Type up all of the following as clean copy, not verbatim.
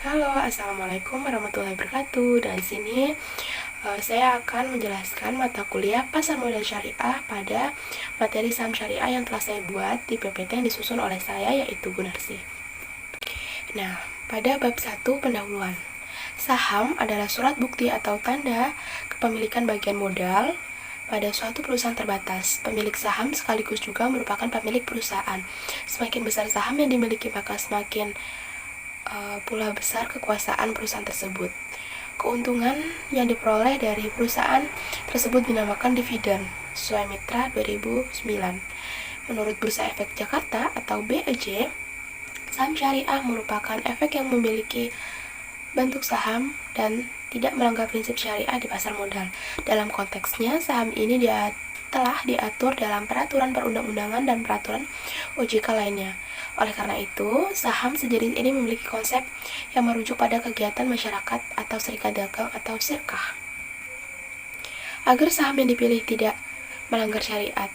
Halo, assalamualaikum warahmatullahi wabarakatuh. Dan di sini saya akan menjelaskan mata kuliah pasar modal syariah pada materi saham syariah yang telah saya buat di PPT yang disusun oleh saya, yaitu Gunarsi. Nah, pada bab 1 pendahuluan. Saham adalah surat bukti atau tanda kepemilikan bagian modal pada suatu perusahaan terbatas. Pemilik saham sekaligus juga merupakan pemilik perusahaan. Semakin besar saham yang dimiliki, maka semakin pula besar kekuasaan perusahaan tersebut. Keuntungan yang diperoleh dari perusahaan tersebut dinamakan dividen sesuai Mitra 2009. Menurut Bursa Efek Jakarta atau BEJ, saham syariah merupakan efek yang memiliki bentuk saham dan tidak melanggar prinsip syariah di pasar modal. Dalam konteksnya, saham ini telah diatur dalam peraturan perundang-undangan dan peraturan OJK lainnya. Oleh karena itu, saham sejenis ini memiliki konsep yang merujuk pada kegiatan masyarakat atau serikat dagang atau sirkah. Agar saham yang dipilih tidak melanggar syariat,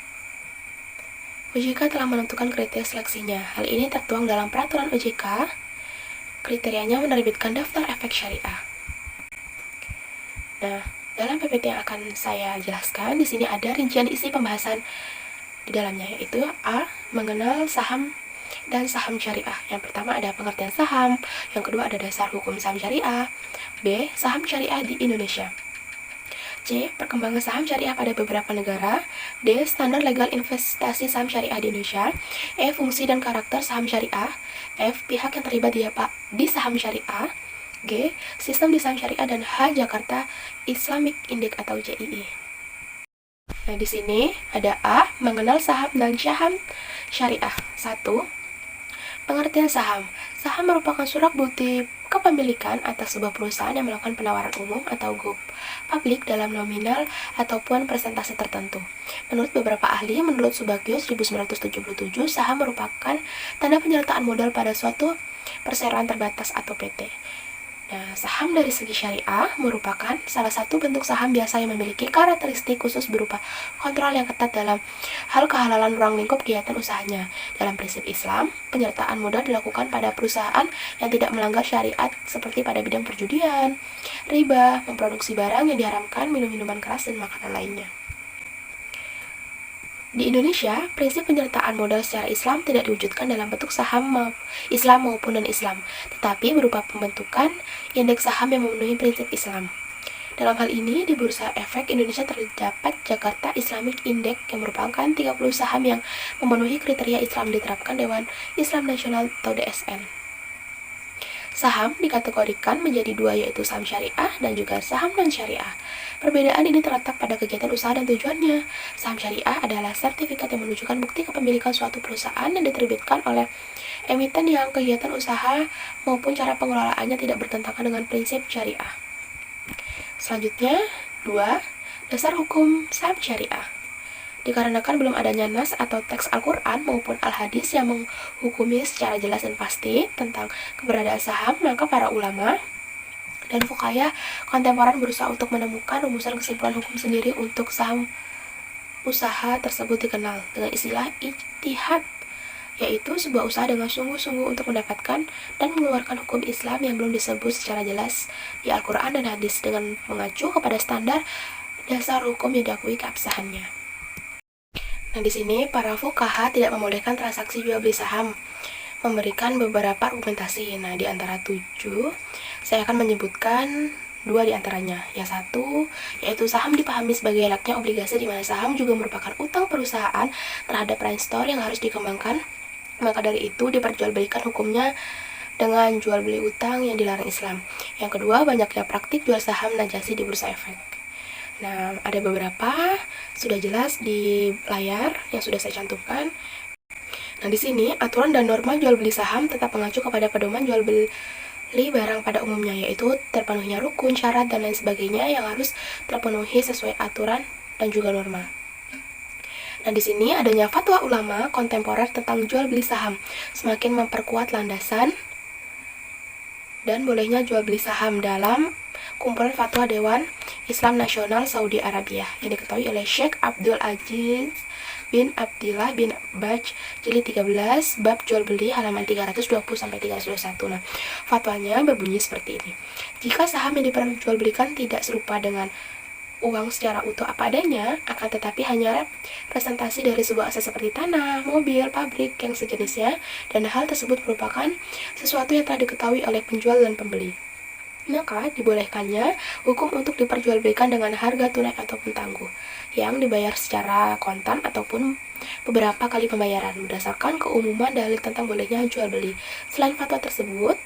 OJK telah menentukan kriteria seleksinya. Hal ini tertuang dalam peraturan OJK. Kriterianya menerbitkan daftar efek syariah. Nah, dalam PPT yang akan saya jelaskan, di sini ada rincian isi pembahasan di dalamnya, yaitu A. Mengenal saham dan saham syariah. Yang pertama ada pengertian saham, yang kedua ada dasar hukum saham syariah, B. Saham syariah di Indonesia, C. Perkembangan saham syariah pada beberapa negara, D. Standar legal investasi saham syariah di Indonesia, E. Fungsi dan karakter saham syariah, F. Pihak yang terlibat di saham syariah, G. Sistem di saham syariah, dan H. Jakarta Islamic Index atau JII. Nah, di sini ada A. Mengenal saham dan saham syariah. 1. Pengertian saham. Saham merupakan surat bukti kepemilikan atas sebuah perusahaan yang melakukan penawaran umum atau go publik dalam nominal ataupun persentase tertentu. Menurut beberapa ahli, menurut Subagio 1977, saham merupakan tanda penyertaan modal pada suatu perseroan terbatas atau PT. Nah, saham dari segi syariah merupakan salah satu bentuk saham biasa yang memiliki karakteristik khusus berupa kontrol yang ketat dalam hal kehalalan ruang lingkup kegiatan usahanya. Dalam prinsip Islam, penyertaan modal dilakukan pada perusahaan yang tidak melanggar syariat seperti pada bidang perjudian, riba, memproduksi barang yang diharamkan, minum-minuman keras, dan makanan lainnya. Di Indonesia, prinsip penyertaan modal secara Islam tidak diwujudkan dalam bentuk saham Islam maupun non-Islam, tetapi berupa pembentukan indeks saham yang memenuhi prinsip Islam. Dalam hal ini, di Bursa Efek Indonesia terdapat Jakarta Islamic Index yang merupakan 30 saham yang memenuhi kriteria Islam diterapkan Dewan Islam Nasional atau DSN. Saham dikategorikan menjadi dua, yaitu saham syariah dan juga saham non-syariah. Perbedaan ini terletak pada kegiatan usaha dan tujuannya. Saham syariah adalah sertifikat yang menunjukkan bukti kepemilikan suatu perusahaan yang diterbitkan oleh emiten yang kegiatan usaha maupun cara pengelolaannya tidak bertentangan dengan prinsip syariah. Selanjutnya, 2. Dasar hukum saham syariah. Dikarenakan belum adanya nas atau teks Al-Quran maupun Al-Hadis yang menghukumi secara jelas dan pasti tentang keberadaan saham, maka para ulama dan fuqaha kontemporer berusaha untuk menemukan rumusan kesimpulan hukum sendiri untuk saham usaha tersebut, dikenal dengan istilah ijtihad, yaitu sebuah usaha dengan sungguh-sungguh untuk mendapatkan dan mengeluarkan hukum Islam yang belum disebut secara jelas di Al-Quran dan Hadis dengan mengacu kepada standar dasar hukum yang diakui keabsahannya. Nah, di sini para fuqaha tidak membolehkan transaksi jual beli saham, memberikan beberapa argumentasi. Nah, di antara 7, saya akan menyebutkan 2 di antaranya. Yang satu, yaitu saham dipahami sebagai layaknya obligasi, di mana saham juga merupakan utang perusahaan terhadap investor yang harus dikembangkan. Maka dari itu diperjualbelikan hukumnya dengan jual beli utang yang dilarang Islam. Yang kedua, banyaknya praktik jual saham najasi di Bursa Efek. Nah, ada beberapa sudah jelas di layar yang sudah saya cantumkan. Nah, di sini aturan dan norma jual beli saham tetap mengacu kepada pedoman jual beli barang pada umumnya, yaitu terpenuhinya rukun, syarat, dan lain sebagainya yang harus terpenuhi sesuai aturan dan juga norma. Nah, di sini adanya fatwa ulama kontemporer tentang jual beli saham semakin memperkuat landasan dan bolehnya jual beli saham dalam kumpulan fatwa Dewan Islam Nasional Saudi Arabia yang diketuai oleh Sheikh Abdul Aziz bin Abdillah bin Baj, jilid 13, bab jual beli, halaman 320-321. Nah, fatwanya berbunyi seperti ini. Jika saham yang diperjualbelikan tidak serupa dengan uang secara utuh apa adanya, akan tetapi hanya representasi dari sebuah aset seperti tanah, mobil, pabrik, yang sejenisnya, dan hal tersebut merupakan sesuatu yang telah diketahui oleh penjual dan pembeli, maka dibolehkannya hukum untuk diperjualbelikan dengan harga tunai ataupun tangguh, yang dibayar secara kontan ataupun beberapa kali pembayaran, berdasarkan keumuman dalil tentang bolehnya jual beli. Selain fatwa tersebut,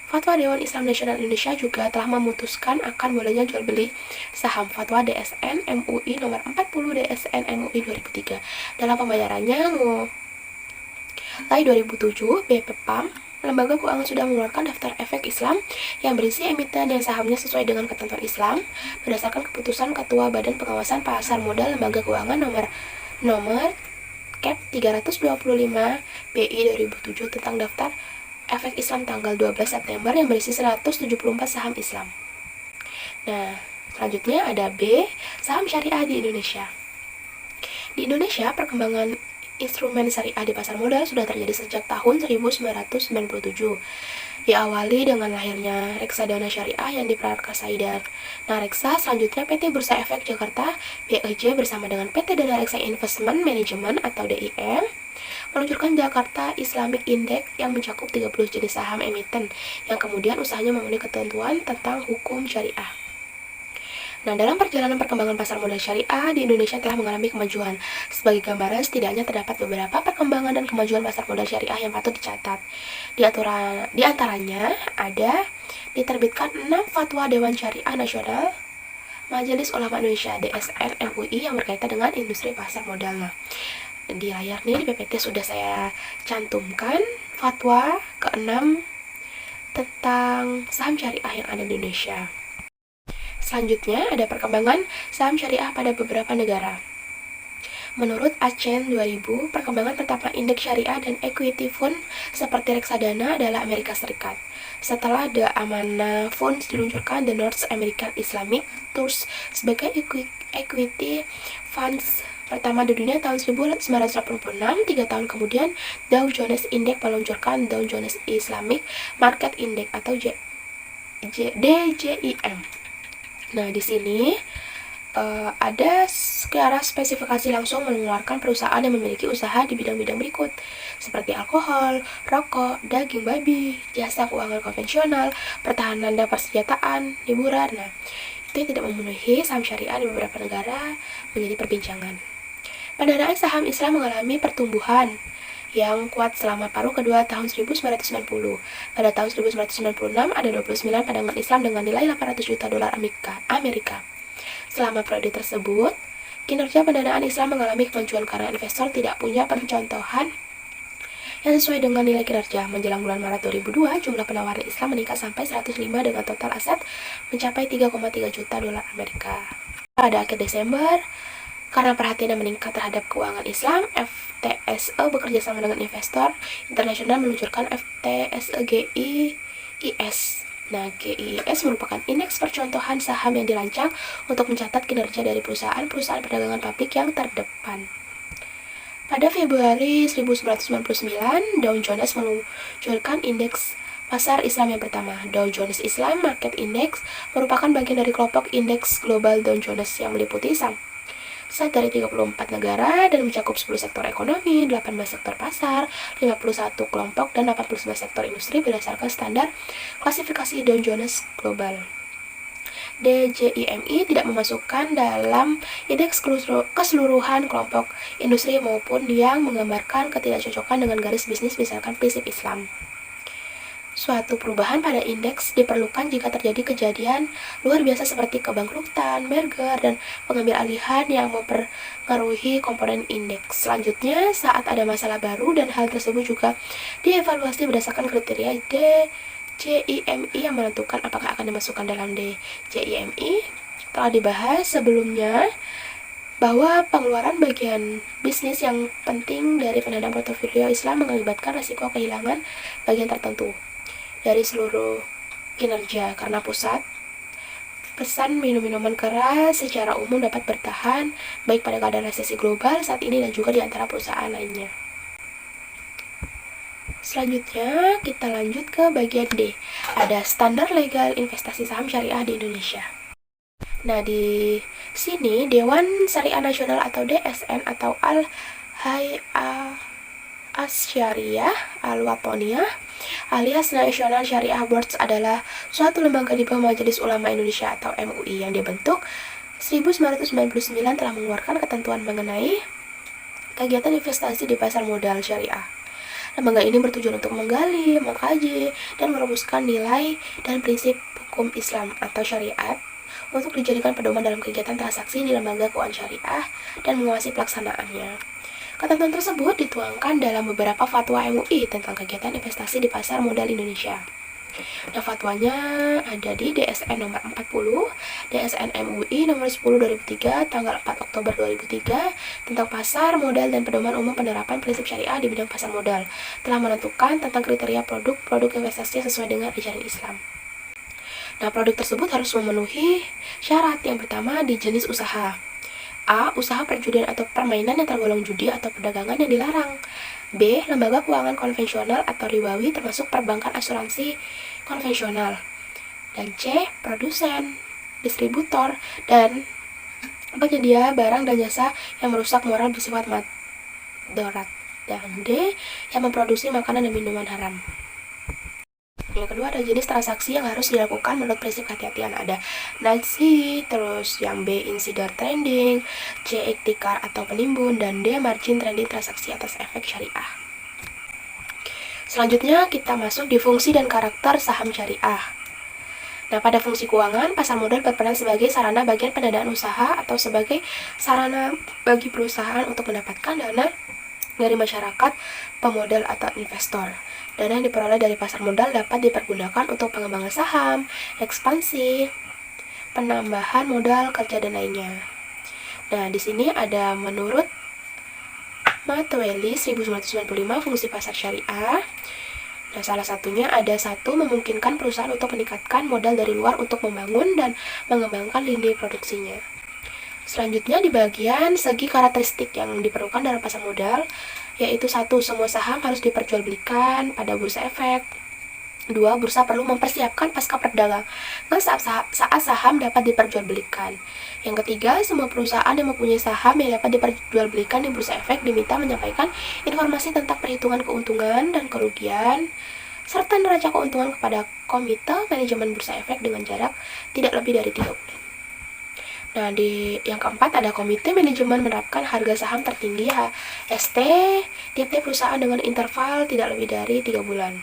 Fatwa Dewan Islam Nasional Indonesia juga telah memutuskan akan bolehnya jual beli saham. Fatwa DSN MUI nomor 40 DSN MUI 2003. Dalam pembayarannya mulai 2007, BPPAM, lembaga keuangan, sudah mengeluarkan daftar efek Islam yang berisi emiten dan sahamnya sesuai dengan ketentuan Islam berdasarkan keputusan Ketua Badan Pengawasan Pasar Modal Lembaga Keuangan nomor Cap 325 BI 2007 tentang daftar efek Islam tanggal 12 September yang berisi 174 saham Islam. Nah, selanjutnya ada B, saham syariah di Indonesia. Di Indonesia, perkembangan instrumen syariah di pasar modal sudah terjadi sejak tahun 1997. Diawali dengan lahirnya reksadana syariah yang diprakarsai Dana Reksa, selanjutnya PT Bursa Efek Jakarta BEJ bersama dengan PT Dana Reksa Investment Management atau DIM meluncurkan Jakarta Islamic Index yang mencakup 30 jenis saham emiten yang kemudian usahanya memenuhi ketentuan tentang hukum syariah. Nah, dalam perjalanan perkembangan pasar modal syariah di Indonesia telah mengalami kemajuan. Sebagai gambaran, setidaknya terdapat beberapa perkembangan dan kemajuan pasar modal syariah yang patut dicatat. Di antaranya ada diterbitkan 6 fatwa Dewan Syariah Nasional Majelis Ulama Indonesia DSN MUI yang berkaitan dengan industri pasar modal. Nah, di layar nih di PPT sudah saya cantumkan fatwa ke-6 tentang saham syariah yang ada di Indonesia. Selanjutnya ada perkembangan saham syariah pada beberapa negara. Menurut Acen 2000, perkembangan penetapan indeks syariah dan equity fund seperti reksadana adalah Amerika Serikat. Setelah The Amanah Funds diluncurkan, The North American Islamic Trust sebagai equity funds pertama di dunia tahun 1986. 3 tahun kemudian, Dow Jones Index meluncurkan Dow Jones Islamic Market Index atau DJIM. Nah, di sini ada secara spesifikasi langsung mengeluarkan perusahaan yang memiliki usaha di bidang-bidang berikut, seperti alkohol, rokok, daging babi, jasa keuangan konvensional, pertahanan dan persenjataan, hiburan. Nah, itu yang tidak memenuhi saham syariah di beberapa negara menjadi perbincangan. Pendanaan saham Islam mengalami pertumbuhan yang kuat selama paruh kedua tahun 1990. Pada tahun 1996 ada 29 pandangan Islam dengan nilai 800 juta dolar Amerika. Selama periode tersebut, kinerja pendanaan Islam mengalami kemajuan karena investor tidak punya percontohan yang sesuai dengan nilai kinerja. Menjelang bulan Maret 2002, jumlah penawaran Islam meningkat sampai 105 dengan total aset mencapai 3,3 juta dolar Amerika. Pada akhir Desember, karena perhatian yang meningkat terhadap keuangan Islam, FTSE bekerja sama dengan investor internasional meluncurkan FTSE GIIS. Nah, GIIS merupakan indeks percontohan saham yang dirancang untuk mencatat kinerja dari perusahaan-perusahaan perdagangan publik yang terdepan. Pada Februari 1999, Dow Jones meluncurkan indeks pasar Islam yang pertama. Dow Jones Islam Market Index merupakan bagian dari kelompok indeks global Dow Jones yang meliputi dari 34 negara dan mencakup 10 sektor ekonomi, 18 sektor pasar, 51 kelompok, dan 89 sektor industri berdasarkan standar klasifikasi Dow Jones Global. DJIMI tidak memasukkan dalam indeks keseluruhan kelompok industri maupun yang menggambarkan ketidakcocokan dengan garis bisnis berdasarkan prinsip Islam. Suatu perubahan pada indeks diperlukan jika terjadi kejadian luar biasa seperti kebangkrutan, merger, dan pengambil alihan yang mempengaruhi komponen indeks. Selanjutnya, saat ada masalah baru dan hal tersebut juga dievaluasi berdasarkan kriteria DJIMI yang menentukan apakah akan dimasukkan dalam DJIMI. Telah dibahas sebelumnya bahwa pengeluaran bagian bisnis yang penting dari pendanaan portofolio Islam mengakibatkan risiko kehilangan bagian tertentu dari seluruh kinerja karena pusat Pesan minum-minuman keras secara umum dapat bertahan baik pada keadaan resesi global saat ini dan juga di antara perusahaan lainnya. Selanjutnya, kita lanjut ke bagian D. Ada standar legal investasi saham syariah di Indonesia. Nah, di sini Dewan Syariah Nasional atau DSN atau Al-Hay'ah Asy-Syariah Al-Watoniyah alias National Syariah Boards adalah suatu lembaga di bawah Majelis Ulama Indonesia atau MUI yang dibentuk 1999 telah mengeluarkan ketentuan mengenai kegiatan investasi di pasar modal syariah. Lembaga ini bertujuan untuk menggali, mengkaji, dan merumuskan nilai dan prinsip hukum Islam atau syariat untuk dijadikan pedoman dalam kegiatan transaksi di lembaga keuangan syariah dan mengawasi pelaksanaannya. Ketentuan tersebut dituangkan dalam beberapa fatwa MUI tentang kegiatan investasi di pasar modal Indonesia. Nah, fatwanya ada di DSN nomor 40, DSN MUI nomor 10 2003, tanggal 4 Oktober 2003, tentang pasar modal dan pedoman umum penerapan prinsip syariah di bidang pasar modal, telah menentukan tentang kriteria produk investasi sesuai dengan ajaran Islam. Nah, produk tersebut harus memenuhi syarat. Yang pertama, di jenis usaha. A. Usaha perjudian atau permainan yang tergolong judi atau perdagangan yang dilarang. B. Lembaga keuangan konvensional atau ribawi termasuk perbankan asuransi konvensional. Dan C. Produsen, distributor, dan penyedia barang dan jasa yang merusak moral bersifat mudarat. Dan D. Yang memproduksi makanan dan minuman haram. Yang kedua ada jenis transaksi yang harus dilakukan menurut prinsip kehati-hatian. Ada nasi, terus yang B insider trading, C iktikar atau penimbun, dan D margin trading transaksi atas efek syariah. Selanjutnya kita masuk di fungsi dan karakter saham syariah. Nah, pada fungsi keuangan, pasar modal berperan sebagai sarana bagian pendanaan usaha atau sebagai sarana bagi perusahaan untuk mendapatkan dana dari masyarakat pemodal atau investor. Dana yang diperoleh dari pasar modal dapat dipergunakan untuk pengembangan saham, ekspansi, penambahan modal kerja dan lainnya. Nah, di sini ada menurut Matweli 1995 fungsi pasar syariah. Nah, salah satunya ada satu, memungkinkan perusahaan untuk meningkatkan modal dari luar untuk membangun dan mengembangkan lini produksinya. Selanjutnya di bagian segi karakteristik yang diperlukan dalam pasar modal, yaitu 1. Semua saham harus diperjualbelikan pada bursa efek. 2. Bursa perlu mempersiapkan pasca perdagangan saat saham dapat diperjualbelikan. Yang ketiga, semua perusahaan yang mempunyai saham yang dapat diperjualbelikan di bursa efek diminta menyampaikan informasi tentang perhitungan keuntungan dan kerugian serta neraca keuntungan kepada komite manajemen bursa efek dengan jarak tidak lebih dari 3 bulan. Nah, di yang keempat ada komite manajemen menerapkan harga saham tertinggi HST tiap-tiap perusahaan dengan interval tidak lebih dari 3 bulan.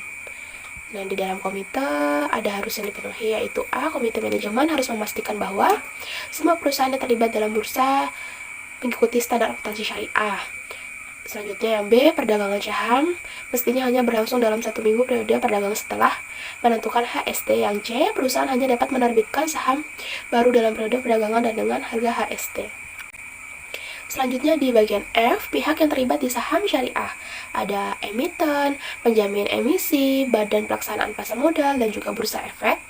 Nah, di dalam komite ada harus yang dipenuhi, yaitu A. Komite manajemen harus memastikan bahwa semua perusahaan yang terlibat dalam bursa mengikuti standar akuntansi syariah. Selanjutnya yang B. Perdagangan saham mestinya hanya berlangsung dalam 1 minggu periode perdagangan setelah menentukan HST. Yang C. Perusahaan hanya dapat menerbitkan saham baru dalam periode perdagangan dan dengan harga HST. Selanjutnya di bagian F, pihak yang terlibat di saham syariah. Ada emiten, penjamin emisi, badan pelaksanaan pasar modal, dan juga bursa efek.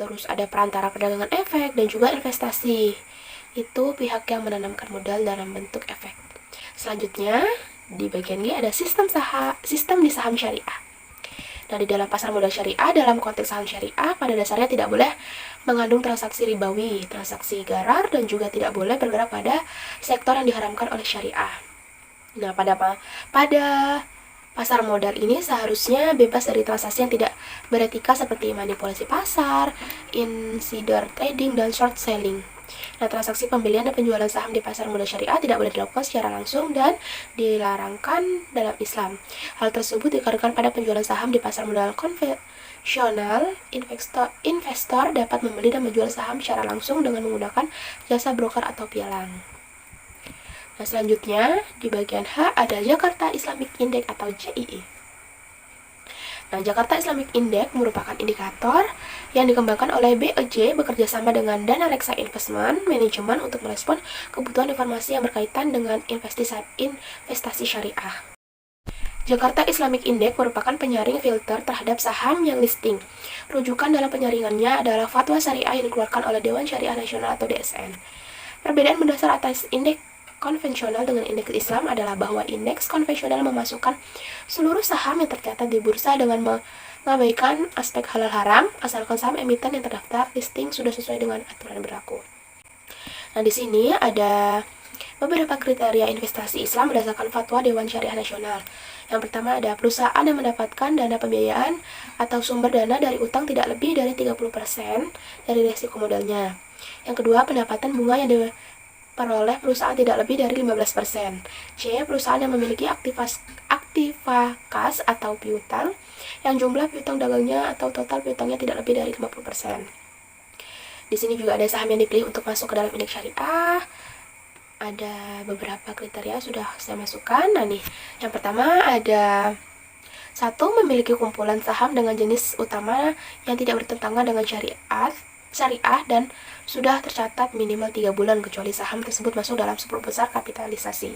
Terus ada perantara perdagangan efek dan juga investasi. Itu pihak yang menanamkan modal dalam bentuk efek. Selanjutnya di bagian G ada sistem di saham syariah. Nah, di dalam pasar modal syariah, dalam konteks saham syariah, pada dasarnya tidak boleh mengandung transaksi ribawi, transaksi garar, dan juga tidak boleh bergerak pada sektor yang diharamkan oleh syariah. Nah, pada pasar modal ini seharusnya bebas dari transaksi yang tidak beretika seperti manipulasi pasar, insider trading, dan short selling. Nah, transaksi pembelian dan penjualan saham di pasar modal syariah tidak boleh dilakukan secara langsung dan dilarangkan dalam Islam. Hal tersebut dikarenakan pada penjualan saham di pasar modal konvensional, investor dapat membeli dan menjual saham secara langsung dengan menggunakan jasa broker atau pialang. Nah, selanjutnya di bagian H ada Jakarta Islamic Index atau JII. Nah, Jakarta Islamic Index merupakan indikator yang dikembangkan oleh BEJ bekerja sama dengan Dana Reksa Investment Management untuk merespon kebutuhan informasi yang berkaitan dengan investasi syariah. Jakarta Islamic Index merupakan penyaring filter terhadap saham yang listing. Rujukan dalam penyaringannya adalah fatwa syariah yang dikeluarkan oleh Dewan Syariah Nasional atau DSN. Perbedaan mendasar atas indeks konvensional dengan indeks Islam adalah bahwa indeks konvensional memasukkan seluruh saham yang tercatat di bursa dengan mengabaikan aspek halal haram, asalkan saham emiten yang terdaftar listing sudah sesuai dengan aturan berlaku. Nah, di sini ada beberapa kriteria investasi Islam berdasarkan fatwa Dewan Syariah Nasional. Yang pertama ada perusahaan yang mendapatkan dana pembiayaan atau sumber dana dari utang tidak lebih dari 30% dari risiko modalnya. Yang kedua, pendapatan bunga yang diperoleh perusahaan tidak lebih dari 15%. C. Perusahaan yang memiliki aktiva kas atau piutang yang jumlah piutang dagangnya atau total piutangnya tidak lebih dari 50%. Di sini juga ada saham yang dipilih untuk masuk ke dalam indeks syariah. Ada beberapa kriteria sudah saya masukkan. Nah nih, yang pertama ada 1. Memiliki kumpulan saham dengan jenis utama yang tidak bertentangan dengan syariah dan sudah tercatat minimal 3 bulan kecuali saham tersebut masuk dalam 10 besar kapitalisasi.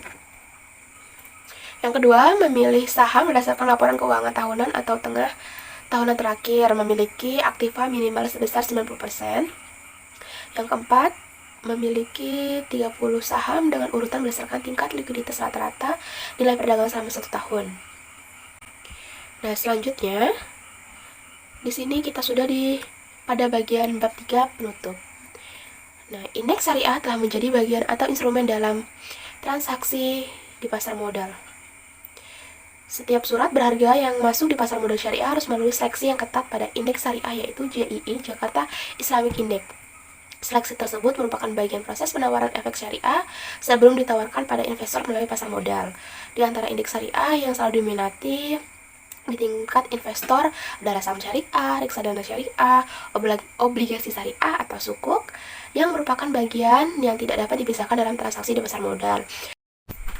Yang kedua, memilih saham berdasarkan laporan keuangan tahunan atau tengah tahunan terakhir, memiliki aktiva minimal sebesar 90%. Yang keempat, memiliki 30 saham dengan urutan berdasarkan tingkat likuiditas rata-rata nilai perdagangan selama 1 tahun. Nah, selanjutnya di sini kita sudah pada bagian bab 3 penutup. Nah, indeks syariah telah menjadi bagian atau instrumen dalam transaksi di pasar modal. Setiap surat berharga yang masuk di pasar modal syariah harus melalui seleksi yang ketat pada indeks syariah, yaitu JII, Jakarta Islamic Index. Seleksi tersebut merupakan bagian proses penawaran efek syariah sebelum ditawarkan pada investor melalui pasar modal. Di antara indeks syariah yang selalu diminati di tingkat investor adalah saham syariah, reksadana syariah, obligasi syariah atau sukuk, yang merupakan bagian yang tidak dapat dipisahkan dalam transaksi di pasar modal.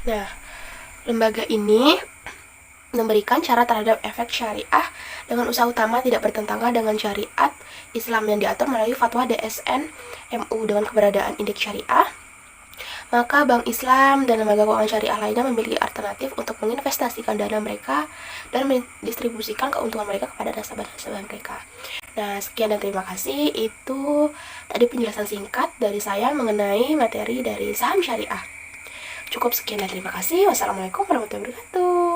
Nah, lembaga ini memberikan syarat terhadap efek syariah dengan usaha utama tidak bertentangan dengan syariat Islam yang diatur melalui fatwa DSN MU. Dengan keberadaan indeks syariah, maka bank Islam dan lembaga keuangan syariah lainnya memiliki alternatif untuk menginvestasikan dana mereka dan mendistribusikan keuntungan mereka kepada nasabah-nasabah mereka. Nah, sekian dan terima kasih. Itu tadi penjelasan singkat dari saya mengenai materi dari saham syariah. Cukup sekian dan terima kasih. Wassalamualaikum warahmatullahi wabarakatuh.